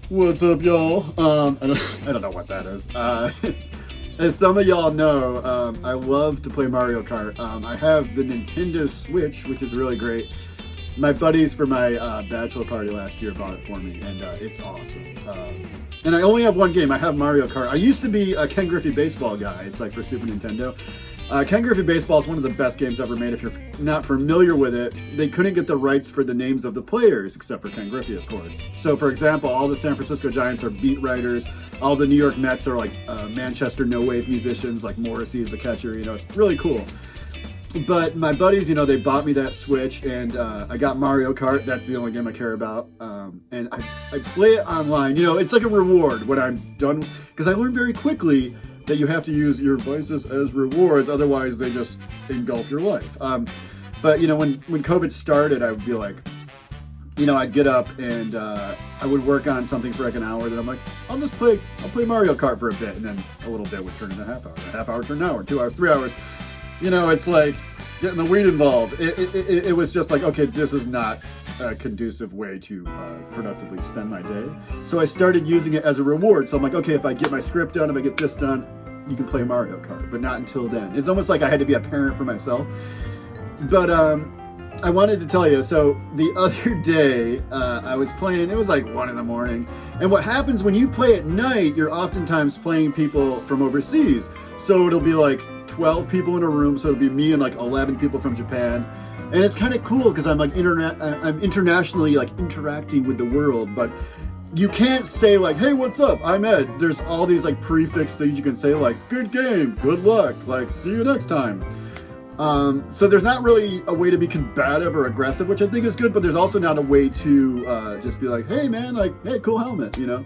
What's up, y'all? I don't know what that is. As some of y'all know, I love to play Mario Kart. I have the Nintendo Switch, which is really great. My buddies for my bachelor party last year bought it for me, and it's awesome. And I only have one game. I have Mario Kart. I used to be a Ken Griffey Baseball guy. It's like for Super Nintendo. Ken Griffey Baseball is one of the best games ever made. If you're not familiar with it, they couldn't get the rights for the names of the players, except for Ken Griffey, of course. So, for example, all the San Francisco Giants are beat writers. All the New York Mets are like Manchester no-wave musicians, like Morrissey is the catcher. You know, it's really cool. But my buddies, you know, they bought me that Switch, and I got Mario Kart. That's the only game I care about. And I play it online. You know, it's like a reward when I'm done, because I learned very quickly that you have to use your vices as rewards, otherwise they just engulf your life. But you know, when COVID started, I would be like, you know, I'd get up and I would work on something for like an hour. Then I'm like, I'll play Mario Kart for a bit, and then a little bit would turn into a half hour turned an hour, 2 hours, 3 hours. You know, it's like getting the weed involved. It was just like, okay, this is not a conducive way to productively spend my day. So I started using it as a reward. So I'm like, okay, if I get my script done, if I get this done, you can play Mario Kart, but not until then. It's almost like I had to be a parent for myself. But I wanted to tell you, so the other day I was playing, it was like 1 a.m. And what happens when you play at night, you're oftentimes playing people from overseas. So it'll be like 12 people in a room, so it'll be me and like 11 people from Japan. And it's kind of cool because I'm like I'm internationally like interacting with the world, but you can't say like, hey, what's up? I'm Ed. There's all these like prefix things you can say like, good game, good luck, like, see you next time. So there's not really a way to be combative or aggressive, which I think is good, but there's also not a way to just be like, hey man, like, hey, cool helmet, you know?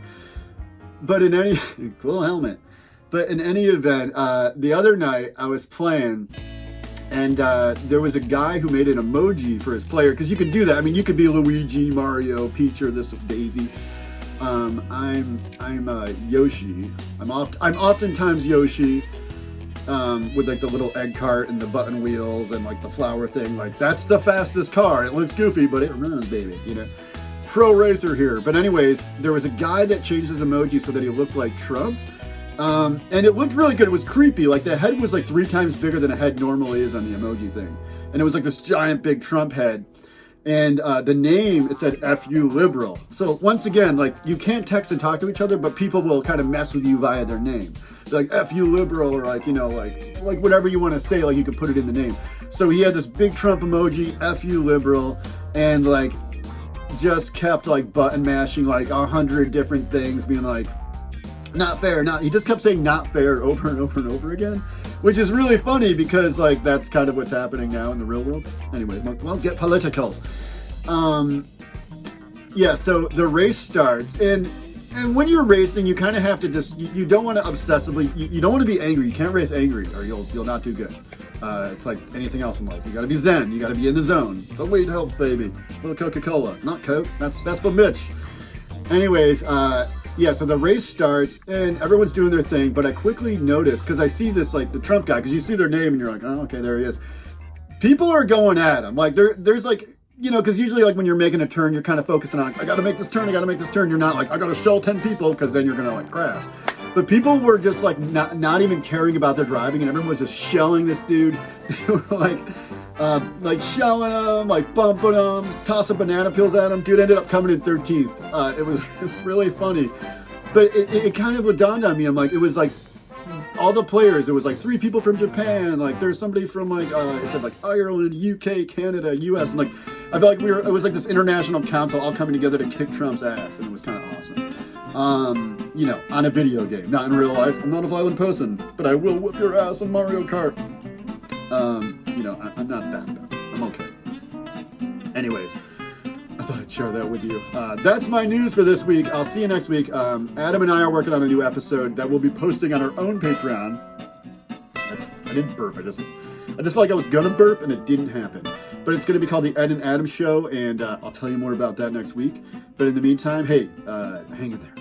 But in any, cool helmet. But in any event, the other night I was playing, and there was a guy who made an emoji for his player, because you could do that. I mean, you could be Luigi, Mario, Peach, or this Daisy. I'm Yoshi. I'm oftentimes Yoshi, with like the little egg cart and the button wheels and like the flower thing. Like, that's the fastest car. It looks goofy, but it runs, baby. You know, pro racer here. But anyways, there was a guy that changed his emoji so that he looked like Trump. And it looked really good. It was creepy. Like, the head was like 3 times bigger than a head normally is on the emoji thing. And it was like this giant big Trump head. And the name, it said F you liberal. So once again, like, you can't text and talk to each other, but people will kind of mess with you via their name. They're like, F you liberal, or like, you know, like whatever you want to say, like, you can put it in the name. So he had this big Trump emoji, F you liberal, and like just kept like button mashing like 100 different things, being like, not fair, he just kept saying not fair over and over and over again, which is really funny because like that's kind of what's happening now in the real world. Anyway, well, get political. Yeah, so the race starts, and when you're racing, you kind of have to just, you don't want to obsessively, you don't want to be angry. You can't race angry or you'll not do good. It's like anything else in life. You got to be zen. You got to be in the zone. The weed helps, baby. A little Coca-Cola, not Coke. That's for Mitch. Anyways, yeah, so the race starts, and everyone's doing their thing, but I quickly noticed, because I see this, like, the Trump guy, because you see their name, and you're like, oh, okay, there he is. People are going at him. Like, there's, like, you know, because usually, like, when you're making a turn, you're kind of focusing on, I got to make this turn. You're not like, I got to shell 10 people, because then you're going to, like, crash. But people were just, like, not even caring about their driving, and everyone was just shelling this dude. They were, like shelling him, like bumping him, tossing banana peels at him. Dude ended up coming in 13th. It was really funny. But it kind of dawned on me. I'm like, it was like all the players. It was like 3 people from Japan. Like there's somebody from like, it said like Ireland, UK, Canada, US. And like, I felt like it was like this international council all coming together to kick Trump's ass. And it was kind of awesome. You know, on a video game, not in real life. I'm not a violent person, but I will whip your ass in Mario Kart. You know, I'm not that bad. I'm okay. Anyways, I thought I'd share that with you. That's my news for this week. I'll see you next week. Adam and I are working on a new episode that we'll be posting on our own Patreon. I didn't burp. I just felt like I was gonna burp and it didn't happen. But it's gonna be called the Ed and Adam Show, and I'll tell you more about that next week. But in the meantime, hey, hang in there.